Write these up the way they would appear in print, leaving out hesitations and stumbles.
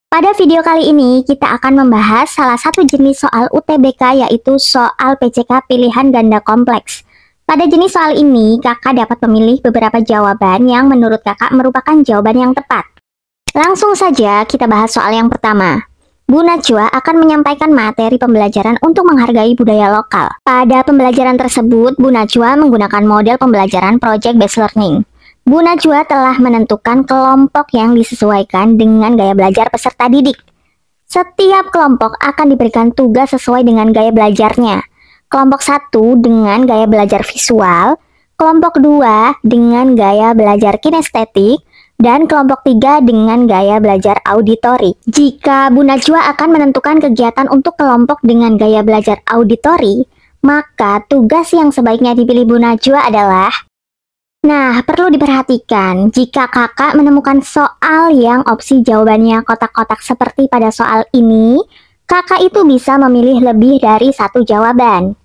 Pada video kali ini, kita akan membahas salah satu jenis soal UTBK, yaitu soal PCK pilihan ganda kompleks. Pada jenis soal ini, kakak dapat memilih beberapa jawaban yang menurut kakak merupakan jawaban yang tepat. Langsung saja kita bahas soal yang pertama. Bu Najwa akan menyampaikan materi pembelajaran untuk menghargai budaya lokal. Pada pembelajaran tersebut, Bu Najwa menggunakan model pembelajaran Project Based Learning. Bu Najwa telah menentukan kelompok yang disesuaikan dengan gaya belajar peserta didik. Setiap kelompok akan diberikan tugas sesuai dengan gaya belajarnya. Kelompok 1 dengan gaya belajar visual, kelompok 2 dengan gaya belajar kinestetik, dan kelompok 3 dengan gaya belajar auditori. Jika Bu Najwa akan menentukan kegiatan untuk kelompok dengan gaya belajar auditori, maka tugas yang sebaiknya dipilih Bu Najwa adalah... Nah, perlu diperhatikan, jika kakak menemukan soal yang opsi jawabannya kotak-kotak seperti pada soal ini, kakak itu bisa memilih lebih dari satu jawaban.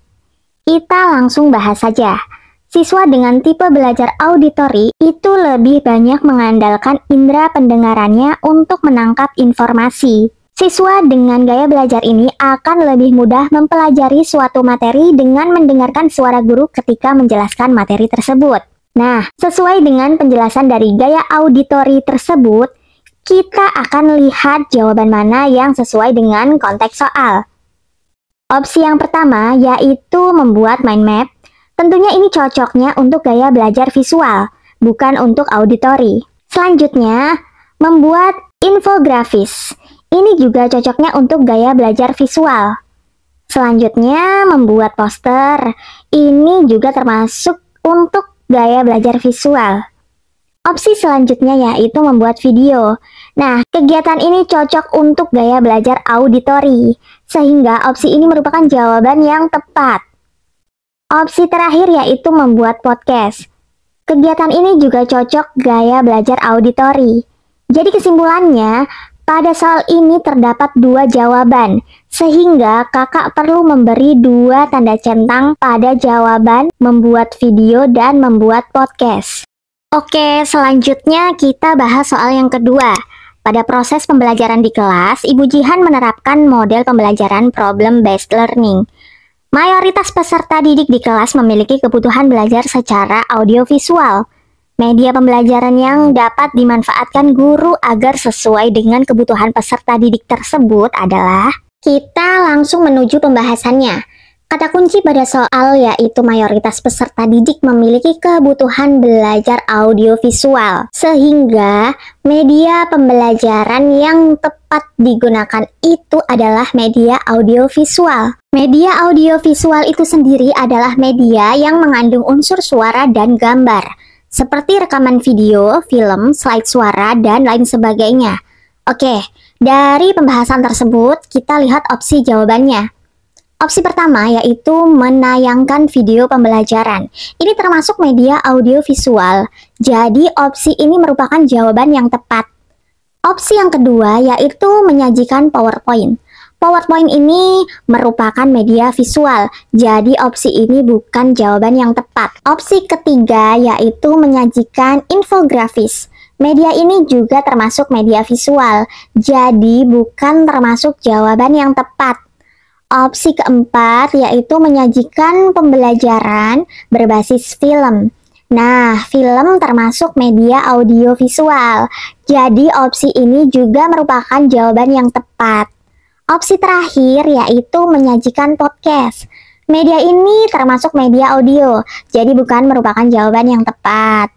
Kita langsung bahas saja. Siswa dengan tipe belajar auditori itu lebih banyak mengandalkan indera pendengarannya untuk menangkap informasi. Siswa dengan gaya belajar ini akan lebih mudah mempelajari suatu materi dengan mendengarkan suara guru ketika menjelaskan materi tersebut. Nah, sesuai dengan penjelasan dari gaya auditori tersebut, kita akan lihat jawaban mana yang sesuai dengan konteks soal. Opsi yang pertama yaitu membuat mind map. Tentunya ini cocoknya untuk gaya belajar visual, bukan untuk auditori. Selanjutnya, membuat infografis. Ini juga cocoknya untuk gaya belajar visual. Selanjutnya, membuat poster. Ini juga termasuk untuk gaya belajar visual. Opsi selanjutnya yaitu membuat video. Nah, kegiatan ini cocok untuk gaya belajar auditori, sehingga opsi ini merupakan jawaban yang tepat. Opsi terakhir yaitu membuat podcast. Kegiatan ini juga cocok gaya belajar auditori. Jadi kesimpulannya, pada soal ini terdapat dua jawaban, sehingga kakak perlu memberi dua tanda centang pada jawaban membuat video dan membuat podcast. Oke, selanjutnya kita bahas soal yang kedua. Pada proses pembelajaran di kelas, Ibu Jihan menerapkan model pembelajaran problem-based learning. Mayoritas peserta didik di kelas memiliki kebutuhan belajar secara audiovisual. Media pembelajaran yang dapat dimanfaatkan guru agar sesuai dengan kebutuhan peserta didik tersebut adalah... Kita langsung menuju pembahasannya. Kata kunci pada soal yaitu mayoritas peserta didik memiliki kebutuhan belajar audiovisual, sehingga media pembelajaran yang tepat digunakan itu adalah media audiovisual. Media audiovisual itu sendiri adalah media yang mengandung unsur suara dan gambar, seperti rekaman video, film, slide suara, dan lain sebagainya. Oke, dari pembahasan tersebut kita lihat opsi jawabannya. Opsi pertama yaitu menayangkan video pembelajaran. Ini termasuk media audiovisual, jadi opsi ini merupakan jawaban yang tepat. Opsi yang kedua yaitu menyajikan PowerPoint. PowerPoint ini merupakan media visual, jadi opsi ini bukan jawaban yang tepat. Opsi ketiga yaitu menyajikan infografis. Media ini juga termasuk media visual, jadi bukan termasuk jawaban yang tepat. Opsi keempat yaitu menyajikan pembelajaran berbasis film. Nah, film termasuk media audiovisual, jadi opsi ini juga merupakan jawaban yang tepat. Opsi terakhir yaitu menyajikan podcast. Media ini termasuk media audio, jadi bukan merupakan jawaban yang tepat.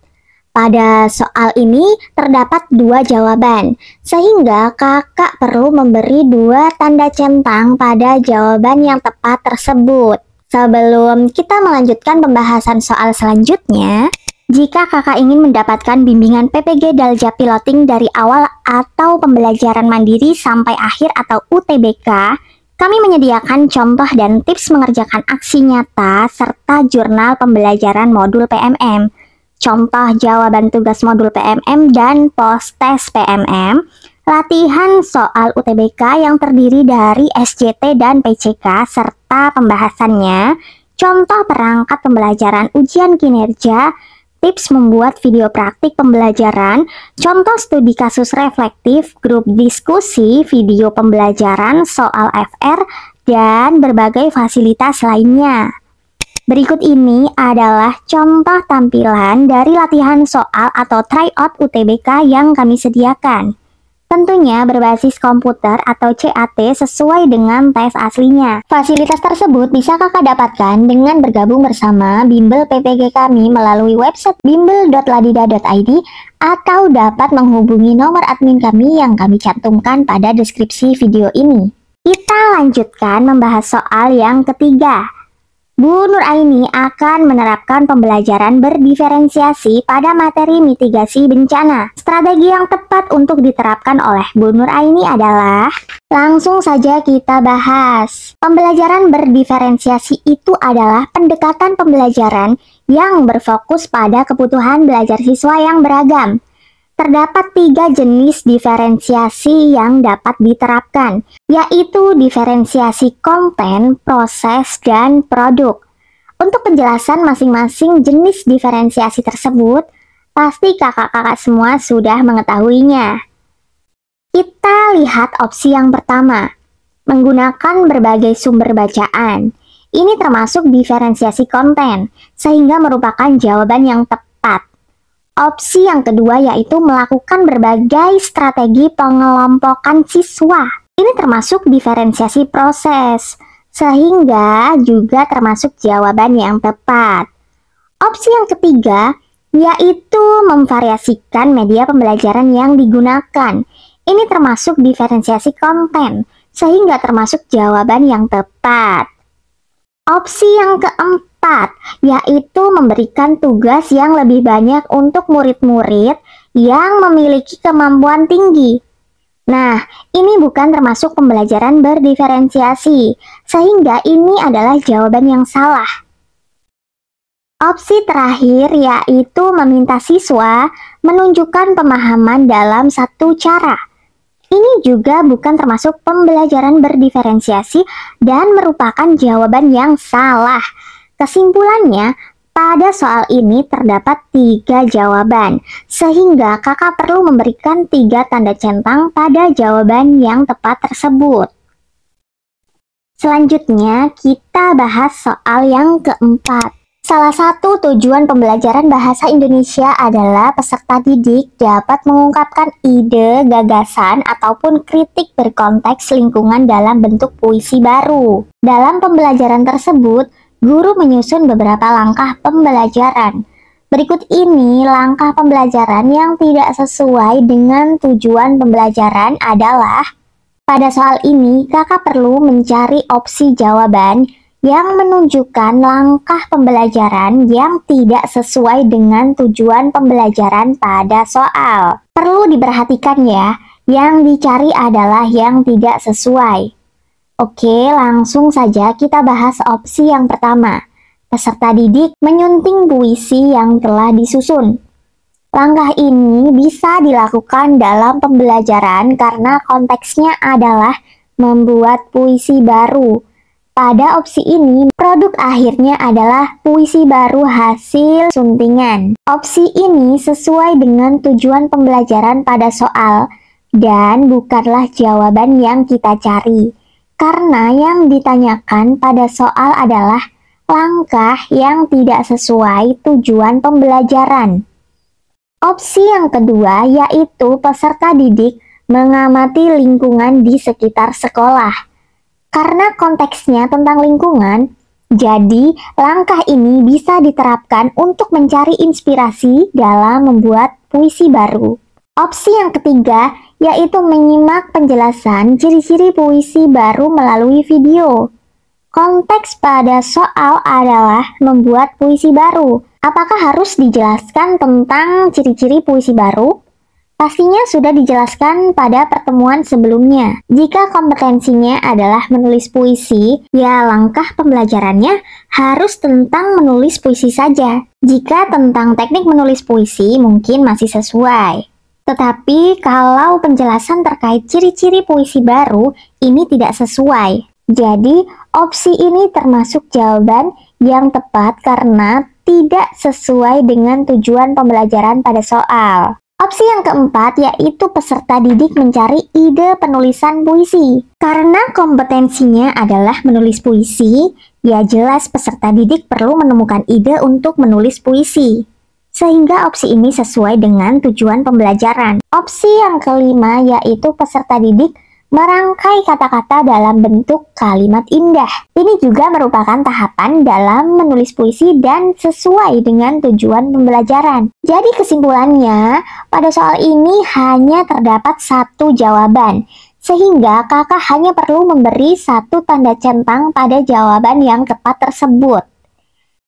Pada soal ini terdapat dua jawaban, sehingga kakak perlu memberi dua tanda centang pada jawaban yang tepat tersebut. Sebelum kita melanjutkan pembahasan soal selanjutnya, jika kakak ingin mendapatkan bimbingan PPG Dalja Piloting dari awal atau pembelajaran mandiri sampai akhir atau UTBK, kami menyediakan contoh dan tips mengerjakan aksi nyata serta jurnal pembelajaran modul PMM. Contoh jawaban tugas modul PMM dan post-tes PMM, latihan soal UTBK yang terdiri dari SJT dan PCK serta pembahasannya, contoh perangkat pembelajaran ujian kinerja, tips membuat video praktik pembelajaran, contoh studi kasus reflektif, grup diskusi, video pembelajaran, soal FR, dan berbagai fasilitas lainnya. Berikut ini adalah contoh tampilan dari latihan soal atau tryout UTBK yang kami sediakan. Tentunya berbasis komputer atau CAT sesuai dengan tes aslinya. Fasilitas tersebut bisa kakak dapatkan dengan bergabung bersama bimbel PPG kami melalui website bimbel.ladida.id atau dapat menghubungi nomor admin kami yang kami cantumkan pada deskripsi video ini. Kita lanjutkan membahas soal yang ketiga. Bu Nur Aini akan menerapkan pembelajaran berdiferensiasi pada materi mitigasi bencana. Strategi yang tepat untuk diterapkan oleh Bu Nur Aini adalah, langsung saja kita bahas. Pembelajaran berdiferensiasi itu adalah pendekatan pembelajaran yang berfokus pada kebutuhan belajar siswa yang beragam. Terdapat 3 jenis diferensiasi yang dapat diterapkan, yaitu diferensiasi konten, proses, dan produk. Untuk penjelasan masing-masing jenis diferensiasi tersebut, pasti kakak-kakak semua sudah mengetahuinya. Kita lihat opsi yang pertama, menggunakan berbagai sumber bacaan. Ini termasuk diferensiasi konten, sehingga merupakan jawaban yang tepat. Opsi yang kedua yaitu melakukan berbagai strategi pengelompokan siswa. Ini termasuk diferensiasi proses, sehingga juga termasuk jawaban yang tepat. Opsi yang ketiga yaitu memvariasikan media pembelajaran yang digunakan. Ini termasuk diferensiasi konten, sehingga termasuk jawaban yang tepat. Opsi yang keempat, yaitu memberikan tugas yang lebih banyak untuk murid-murid yang memiliki kemampuan tinggi. Nah, ini bukan termasuk pembelajaran berdiferensiasi, sehingga ini adalah jawaban yang salah. Opsi terakhir yaitu meminta siswa menunjukkan pemahaman dalam satu cara. Ini juga bukan termasuk pembelajaran berdiferensiasi dan merupakan jawaban yang salah. Kesimpulannya, pada soal ini terdapat 3 jawaban, sehingga kakak perlu memberikan 3 tanda centang pada jawaban yang tepat tersebut. Selanjutnya, kita bahas soal yang keempat. Salah satu tujuan pembelajaran bahasa Indonesia adalah peserta didik dapat mengungkapkan ide, gagasan, ataupun kritik berkonteks lingkungan dalam bentuk puisi baru. Dalam pembelajaran tersebut, guru menyusun beberapa langkah pembelajaran. Berikut ini langkah pembelajaran yang tidak sesuai dengan tujuan pembelajaran adalah, pada soal ini kakak perlu mencari opsi jawaban yang menunjukkan langkah pembelajaran yang tidak sesuai dengan tujuan pembelajaran pada soal. Perlu diperhatikan ya, yang dicari adalah yang tidak sesuai. Oke, langsung saja kita bahas opsi yang pertama. Peserta didik menyunting puisi yang telah disusun. Langkah ini bisa dilakukan dalam pembelajaran karena konteksnya adalah membuat puisi baru. Pada opsi ini, produk akhirnya adalah puisi baru hasil suntingan. Opsi ini sesuai dengan tujuan pembelajaran pada soal dan bukanlah jawaban yang kita cari. Karena yang ditanyakan pada soal adalah langkah yang tidak sesuai tujuan pembelajaran. Opsi yang kedua yaitu peserta didik mengamati lingkungan di sekitar sekolah. Karena konteksnya tentang lingkungan, jadi langkah ini bisa diterapkan untuk mencari inspirasi dalam membuat puisi baru. Opsi yang ketiga yaitu menyimak penjelasan ciri-ciri puisi baru melalui video. Konteks pada soal adalah membuat puisi baru. Apakah harus dijelaskan tentang ciri-ciri puisi baru? Pastinya sudah dijelaskan pada pertemuan sebelumnya. Jika kompetensinya adalah menulis puisi, ya langkah pembelajarannya harus tentang menulis puisi saja. Jika tentang teknik menulis puisi mungkin masih sesuai. Tetapi kalau penjelasan terkait ciri-ciri puisi baru ini tidak sesuai. Jadi opsi ini termasuk jawaban yang tepat karena tidak sesuai dengan tujuan pembelajaran pada soal. Opsi yang keempat yaitu peserta didik mencari ide penulisan puisi. Karena kompetensinya adalah menulis puisi, ya jelas peserta didik perlu menemukan ide untuk menulis puisi. Sehingga opsi ini sesuai dengan tujuan pembelajaran. Opsi yang kelima yaitu peserta didik merangkai kata-kata dalam bentuk kalimat indah. Ini juga merupakan tahapan dalam menulis puisi dan sesuai dengan tujuan pembelajaran. Jadi kesimpulannya, pada soal ini hanya terdapat satu jawaban, sehingga kakak hanya perlu memberi satu tanda centang pada jawaban yang tepat tersebut.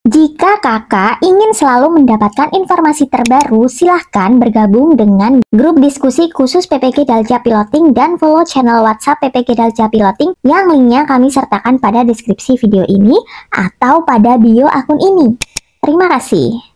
Jika kakak ingin selalu mendapatkan informasi terbaru, silahkan bergabung dengan grup diskusi khusus PPG Dalja Piloting dan follow channel WhatsApp PPG Dalja Piloting yang linknya kami sertakan pada deskripsi video ini atau pada bio akun ini. Terima kasih.